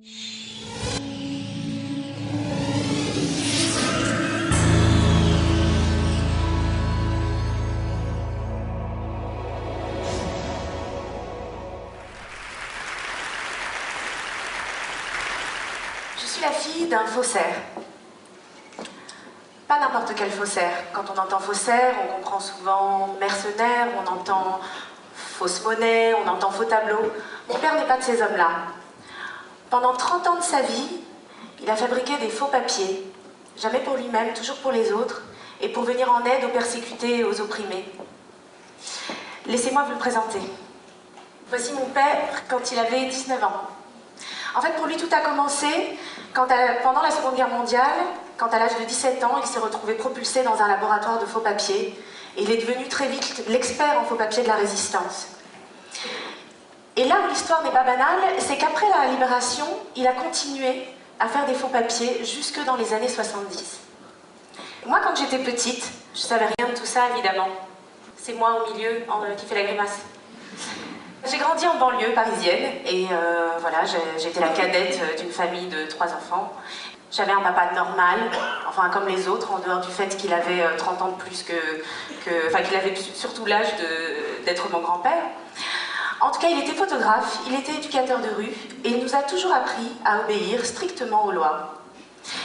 Je suis la fille d'un faussaire. Pas n'importe quel faussaire. Quand on entend faussaire, on comprend souvent mercenaire, on entend fausse monnaie, on entend faux tableau. Mon père n'est pas de ces hommes-là. Pendant 30 ans de sa vie, il a fabriqué des faux papiers. Jamais pour lui-même, toujours pour les autres, et pour venir en aide aux persécutés et aux opprimés. Laissez-moi vous le présenter. Voici mon père quand il avait 19 ans. En fait, pour lui, tout a commencé pendant la Seconde Guerre mondiale, quand à l'âge de 17 ans, il s'est retrouvé propulsé dans un laboratoire de faux papiers. Et il est devenu très vite l'expert en faux papiers de la résistance. Et là où l'histoire n'est pas banale, c'est qu'après la libération, il a continué à faire des faux papiers jusque dans les années 70. Moi, quand j'étais petite, je ne savais rien de tout ça, évidemment. C'est moi au milieu qui fait la grimace. J'ai grandi en banlieue parisienne et voilà, j'étais la cadette d'une famille de 3 enfants. J'avais un papa normal, enfin comme les autres, en dehors du fait qu'il avait 30 ans de plus enfin qu'il avait surtout l'âge d'être mon grand-père. En tout cas, il était photographe, il était éducateur de rue et il nous a toujours appris à obéir strictement aux lois.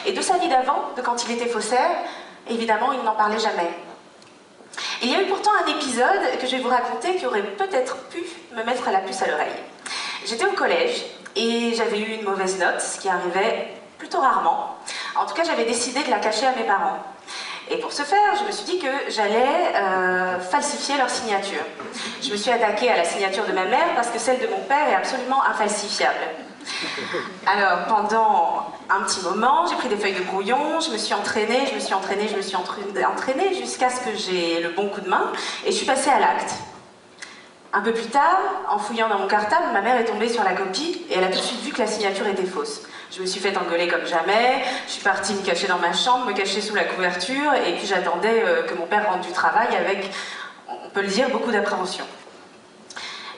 Et de sa vie d'avant, de quand il était faussaire, évidemment, il n'en parlait jamais. Il y a eu pourtant un épisode que je vais vous raconter qui aurait peut-être pu me mettre la puce à l'oreille. J'étais au collège et j'avais eu une mauvaise note, ce qui arrivait plutôt rarement. En tout cas, j'avais décidé de la cacher à mes parents. Et pour ce faire, je me suis dit que j'allais falsifier leur signature. Je me suis attaquée à la signature de ma mère parce que celle de mon père est absolument infalsifiable. Alors, pendant un petit moment, j'ai pris des feuilles de brouillon, je me suis entraînée jusqu'à ce que j'ai le bon coup de main et je suis passée à l'acte. Un peu plus tard, en fouillant dans mon cartable, ma mère est tombée sur la copie et elle a tout de suite vu que la signature était fausse. Je me suis fait engueuler comme jamais, je suis partie me cacher dans ma chambre, me cacher sous la couverture et puis j'attendais que mon père rentre du travail avec, on peut le dire, beaucoup d'appréhension.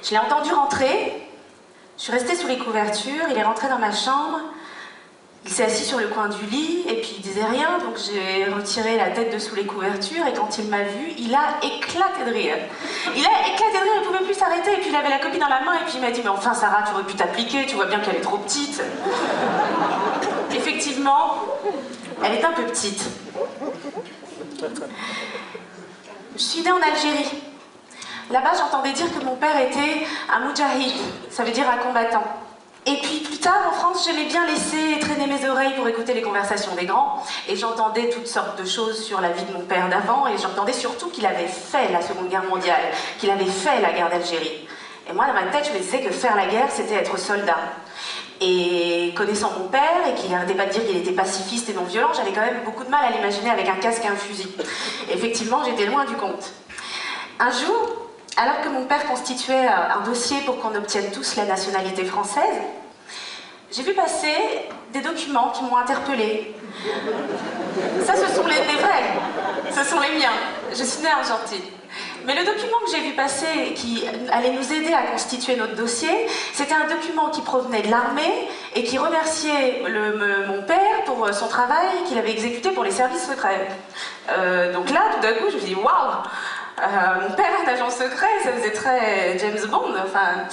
Je l'ai entendu rentrer. Je suis restée sous les couvertures, il est rentré dans ma chambre, il s'est assis sur le coin du lit et puis il disait rien, donc j'ai retiré la tête de sous les couvertures et quand il m'a vue, il a éclaté de rire. Il a éclaté de rire, il ne pouvait plus s'arrêter et puis il avait la copie dans la main et puis il m'a dit « Mais enfin Sarah, tu aurais pu t'appliquer, tu vois bien qu'elle est trop petite. » Effectivement, elle est un peu petite. Je suis née en Algérie. Là-bas, j'entendais dire que mon père était un moudjahid, ça veut dire un combattant. Et puis plus tard, en France, j'aimais bien laisser traîner mes oreilles pour écouter les conversations des grands, et j'entendais toutes sortes de choses sur la vie de mon père d'avant, et j'entendais surtout qu'il avait fait la Seconde Guerre mondiale, qu'il avait fait la guerre d'Algérie. Et moi, dans ma tête, je me disais que faire la guerre, c'était être soldat. Et connaissant mon père, et qu'il n'arrêtait pas de dire qu'il était pacifiste et non violent, j'avais quand même beaucoup de mal à l'imaginer avec un casque et un fusil. Et effectivement, j'étais loin du compte. Un jour, alors que mon père constituait un dossier pour qu'on obtienne tous la nationalité française, j'ai vu passer des documents qui m'ont interpellée. Ça, ce sont les vrais, ce sont les miens. Je suis née en Argentine. Mais le document que j'ai vu passer, qui allait nous aider à constituer notre dossier, c'était un document qui provenait de l'armée et qui remerciait mon père pour son travail qu'il avait exécuté pour les services secrets. Donc là, tout d'un coup, je me suis dit, waouh! Mon père est un agent secret, ça faisait très James Bond, enfin,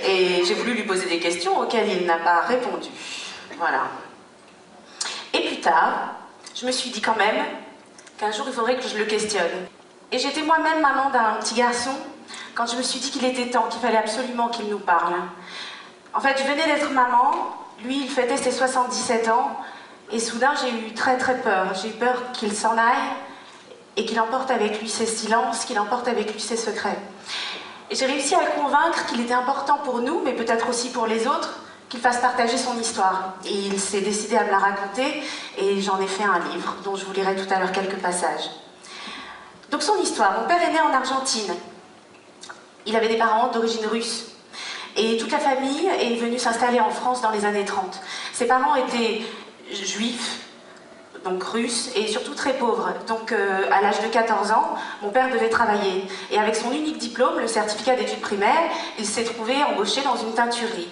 et j'ai voulu lui poser des questions auxquelles il n'a pas répondu. Voilà. Et plus tard, je me suis dit quand même qu'un jour il faudrait que je le questionne. Et j'étais moi-même maman d'un petit garçon quand je me suis dit qu'il était temps, qu'il fallait absolument qu'il nous parle. En fait, je venais d'être maman, lui il fêtait ses 77 ans, et soudain j'ai eu très très peur. J'ai eu peur qu'il s'en aille, et qu'il emporte avec lui ses silences, qu'il emporte avec lui ses secrets. Et j'ai réussi à le convaincre qu'il était important pour nous, mais peut-être aussi pour les autres, qu'il fasse partager son histoire. Et il s'est décidé à me la raconter, et j'en ai fait un livre, dont je vous lirai tout à l'heure quelques passages. Donc son histoire, mon père est né en Argentine. Il avait des parents d'origine russe. Et toute la famille est venue s'installer en France dans les années 30. Ses parents étaient juifs, donc russe, et surtout très pauvre. Donc à l'âge de 14 ans, mon père devait travailler. Et avec son unique diplôme, le certificat d'études primaires, il s'est trouvé embauché dans une teinturerie.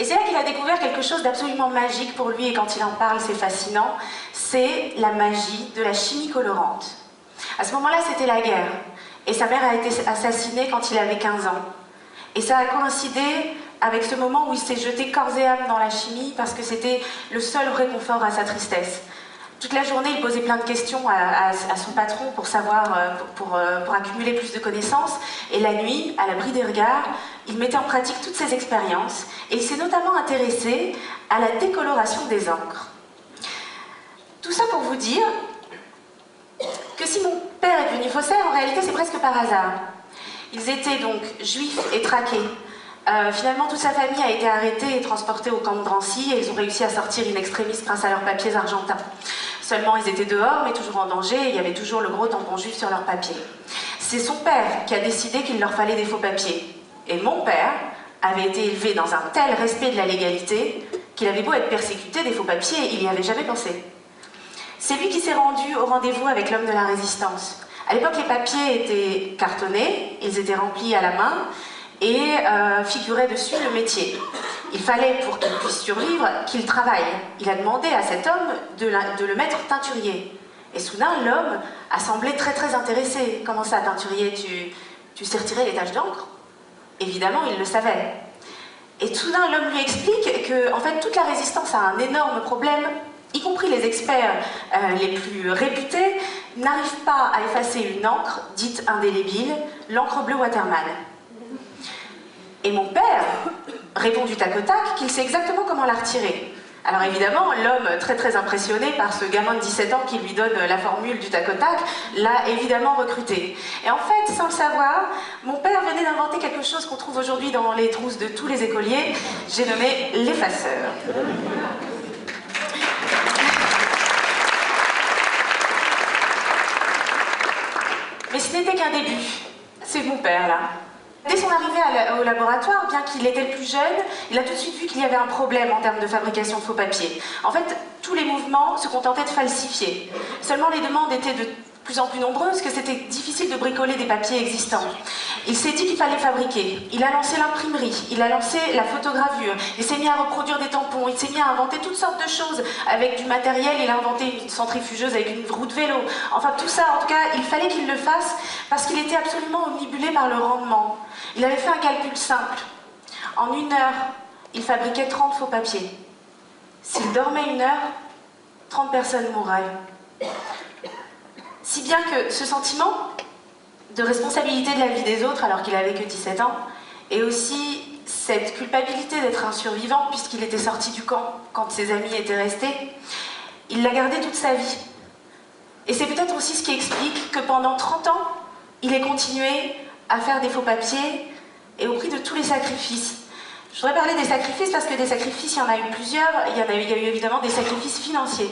Et c'est là qu'il a découvert quelque chose d'absolument magique pour lui, et quand il en parle, c'est fascinant, c'est la magie de la chimie colorante. À ce moment-là, c'était la guerre, et sa mère a été assassinée quand il avait 15 ans. Et ça a coïncidé avec ce moment où il s'est jeté corps et âme dans la chimie, parce que c'était le seul réconfort à sa tristesse. Toute la journée, il posait plein de questions à son patron pour savoir, pour accumuler plus de connaissances. Et la nuit, à l'abri des regards, il mettait en pratique toutes ses expériences. Et il s'est notamment intéressé à la décoloration des encres. Tout ça pour vous dire que si mon père est devenu faussaire, en réalité, c'est presque par hasard. Ils étaient donc juifs et traqués. Finalement, toute sa famille a été arrêtée et transportée au camp de Drancy, et ils ont réussi à sortir in extremis grâce à leurs papiers argentins. Seulement, ils étaient dehors, mais toujours en danger, et il y avait toujours le gros tampon juif sur leurs papiers. C'est son père qui a décidé qu'il leur fallait des faux papiers. Et mon père avait été élevé dans un tel respect de la légalité qu'il avait beau être persécuté des faux papiers, il n'y avait jamais pensé. C'est lui qui s'est rendu au rendez-vous avec l'homme de la résistance. À l'époque, les papiers étaient cartonnés, ils étaient remplis à la main, et figurait dessus le métier. Il fallait, pour qu'il puisse survivre, qu'il travaille. Il a demandé à cet homme de le mettre teinturier. Et soudain, l'homme a semblé très très intéressé. Comment ça, teinturier, tu sais retirer les taches d'encre? Évidemment, il le savait. Et soudain, l'homme lui explique que, en fait, toute la résistance a un énorme problème, y compris les experts les plus réputés, n'arrivent pas à effacer une encre dite indélébile, l'encre bleue Waterman. Et mon père répond du tac au tac qu'il sait exactement comment la retirer. Alors évidemment, l'homme, très très impressionné par ce gamin de 17 ans qui lui donne la formule du tac au tac, l'a évidemment recruté. Et en fait, sans le savoir, mon père venait d'inventer quelque chose qu'on trouve aujourd'hui dans les trousses de tous les écoliers, j'ai nommé l'effaceur. Mais ce n'était qu'un début. C'est mon père, là. Dès son arrivée au laboratoire, bien qu'il était le plus jeune, il a tout de suite vu qu'il y avait un problème en termes de fabrication de faux papiers. En fait, tous les mouvements se contentaient de falsifier. Seulement, les demandes étaient de plus en plus nombreuses, que c'était difficile de bricoler des papiers existants. Il s'est dit qu'il fallait fabriquer. Il a lancé l'imprimerie, il a lancé la photogravure, il s'est mis à reproduire des tampons, il s'est mis à inventer toutes sortes de choses avec du matériel, il a inventé une centrifugeuse avec une roue de vélo. Enfin, tout ça, en tout cas, il fallait qu'il le fasse parce qu'il était absolument omnibulé par le rendement. Il avait fait un calcul simple. En 1 heure, il fabriquait 30 faux papiers. S'il dormait 1 heure, 30 personnes mourraient. Si bien que ce sentiment de responsabilité de la vie des autres, alors qu'il n'avait que 17 ans, et aussi cette culpabilité d'être un survivant, puisqu'il était sorti du camp quand ses amis étaient restés, il l'a gardé toute sa vie. Et c'est peut-être aussi ce qui explique que pendant 30 ans, il ait continué à faire des faux papiers, et au prix de tous les sacrifices. Je voudrais parler des sacrifices, parce que des sacrifices, il y en a eu plusieurs. Il y a eu évidemment des sacrifices financiers.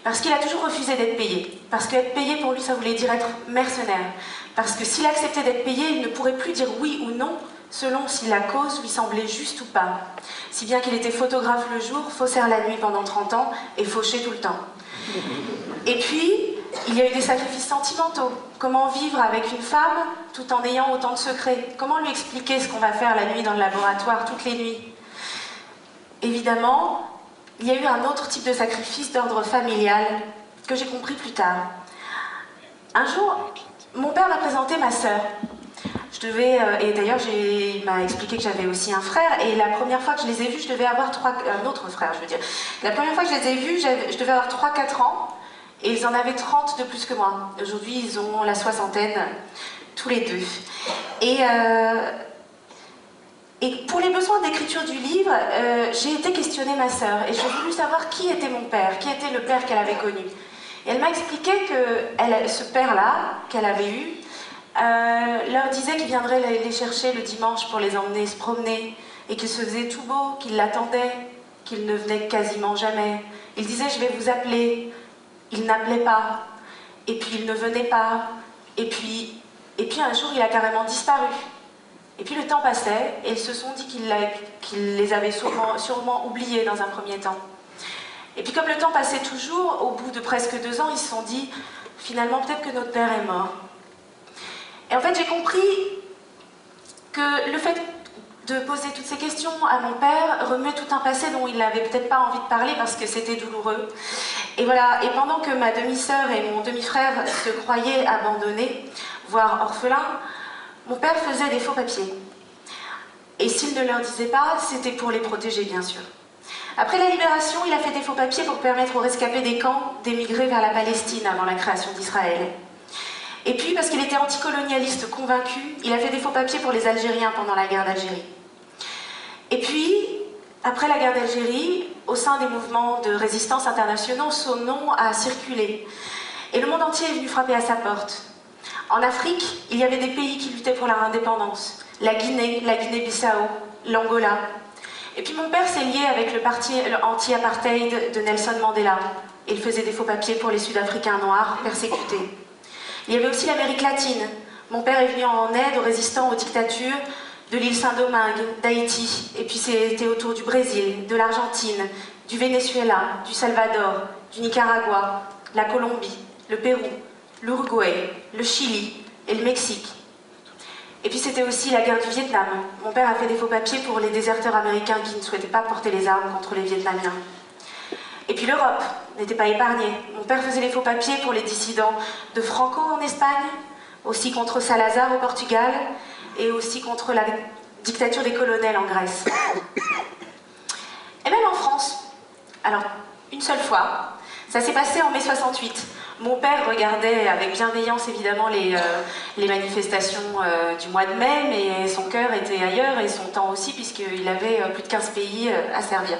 Parce qu'il a toujours refusé d'être payé. Parce qu'être payé, pour lui, ça voulait dire être mercenaire. Parce que s'il acceptait d'être payé, il ne pourrait plus dire oui ou non, selon si la cause lui semblait juste ou pas. Si bien qu'il était photographe le jour, faussaire la nuit pendant 30 ans, et fauché tout le temps. Et puis, il y a eu des sacrifices sentimentaux. Comment vivre avec une femme tout en ayant autant de secrets? Comment lui expliquer ce qu'on va faire la nuit dans le laboratoire, toutes les nuits? Évidemment, il y a eu un autre type de sacrifice d'ordre familial que j'ai compris plus tard. Un jour, mon père m'a présenté ma sœur. Et d'ailleurs, il m'a expliqué que j'avais aussi un frère, et la première fois que je les ai vus, je devais avoir un autre frère, je veux dire. La première fois que je les ai vus, je devais avoir 3-4 ans, et ils en avaient 30 de plus que moi. Aujourd'hui, ils ont la soixantaine, tous les deux. Et pour les besoins d'écriture du livre, j'ai été questionner ma sœur, et j'ai voulu savoir qui était mon père, qui était le père qu'elle avait connu. Et elle m'a expliqué que ce père-là, qu'elle avait eu, leur disait qu'il viendrait les chercher le dimanche pour les emmener se promener, et qu'il se faisait tout beau, qu'il l'attendait, qu'il ne venait quasiment jamais. Il disait « je vais vous appeler ». Il n'appelait pas, et puis il ne venait pas, et puis un jour il a carrément disparu. Et puis le temps passait, et ils se sont dit qu'il les avait sûrement oubliés dans un premier temps. Et puis comme le temps passait toujours, au bout de presque 2 ans, ils se sont dit « finalement peut-être que notre père est mort ». Et en fait j'ai compris que le fait de poser toutes ces questions à mon père remuait tout un passé dont il n'avait peut-être pas envie de parler parce que c'était douloureux. Et voilà, et pendant que ma demi-sœur et mon demi-frère se croyaient abandonnés, voire orphelins, mon père faisait des faux papiers. Et s'il ne leur disait pas, c'était pour les protéger, bien sûr. Après la libération, il a fait des faux papiers pour permettre aux rescapés des camps d'émigrer vers la Palestine avant la création d'Israël. Et puis, parce qu'il était anticolonialiste convaincu, il a fait des faux papiers pour les Algériens pendant la guerre d'Algérie. Et puis, après la guerre d'Algérie, au sein des mouvements de résistance internationaux, son nom a circulé. Et le monde entier est venu frapper à sa porte. En Afrique, il y avait des pays qui luttaient pour leur indépendance. La Guinée-Bissau, l'Angola. Et puis mon père s'est lié avec le parti anti-apartheid de Nelson Mandela. Il faisait des faux papiers pour les Sud-Africains noirs persécutés. Il y avait aussi l'Amérique latine. Mon père est venu en aide aux résistants aux dictatures de l'île Saint-Domingue, d'Haïti. Et puis c'était autour du Brésil, de l'Argentine, du Venezuela, du Salvador, du Nicaragua, la Colombie, le Pérou, l'Uruguay, le Chili et le Mexique. Et puis c'était aussi la guerre du Vietnam. Mon père a fait des faux papiers pour les déserteurs américains qui ne souhaitaient pas porter les armes contre les Vietnamiens. Et puis l'Europe n'était pas épargnée. Mon père faisait les faux papiers pour les dissidents de Franco en Espagne, aussi contre Salazar au Portugal, et aussi contre la dictature des colonels en Grèce. Et même en France. Alors, une seule fois, ça s'est passé en mai 68. Mon père regardait avec bienveillance évidemment les manifestations du mois de mai, mais son cœur était ailleurs et son temps aussi, puisqu'il avait plus de 15 pays à servir.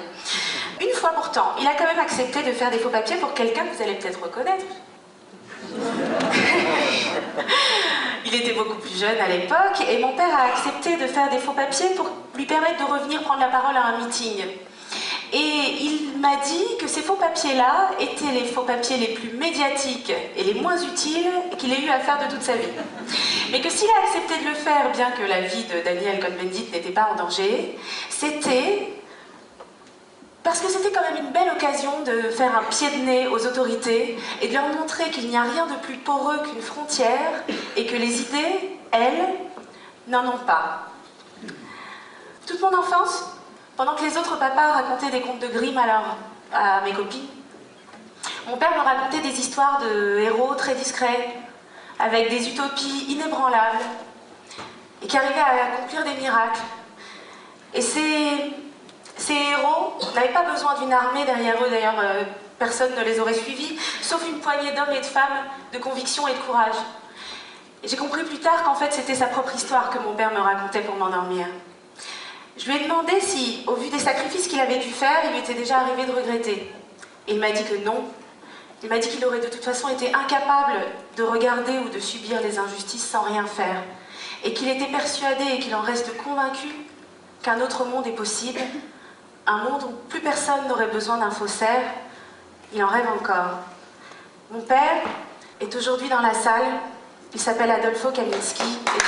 Une fois pourtant, il a quand même accepté de faire des faux papiers pour quelqu'un que vous allez peut-être reconnaître. Il était beaucoup plus jeune à l'époque, et mon père a accepté de faire des faux papiers pour lui permettre de revenir prendre la parole à un meeting. Et il m'a dit que ces faux papiers-là étaient les faux papiers les plus médiatiques et les moins utiles qu'il ait eu à faire de toute sa vie. Mais que s'il a accepté de le faire, bien que la vie de Daniel Cohn-Bendit n'était pas en danger, c'était parce que c'était quand même une belle occasion de faire un pied de nez aux autorités et de leur montrer qu'il n'y a rien de plus poreux qu'une frontière et que les idées, elles, n'en ont pas. Toute mon enfance, pendant que les autres papas racontaient des contes de Grimm à mes copines, mon père me racontait des histoires de héros très discrets, avec des utopies inébranlables, et qui arrivaient à accomplir des miracles. Et ces héros n'avaient pas besoin d'une armée derrière eux, d'ailleurs personne ne les aurait suivis, sauf une poignée d'hommes et de femmes de conviction et de courage. Et j'ai compris plus tard qu'en fait c'était sa propre histoire que mon père me racontait pour m'endormir. Je lui ai demandé si, au vu des sacrifices qu'il avait dû faire, il lui était déjà arrivé de regretter. Et il m'a dit que non. Il m'a dit qu'il aurait de toute façon été incapable de regarder ou de subir les injustices sans rien faire. Et qu'il était persuadé et qu'il en reste convaincu qu'un autre monde est possible, un monde où plus personne n'aurait besoin d'un faussaire. Il en rêve encore. Mon père est aujourd'hui dans la salle. Il s'appelle Adolfo Kaminski. Et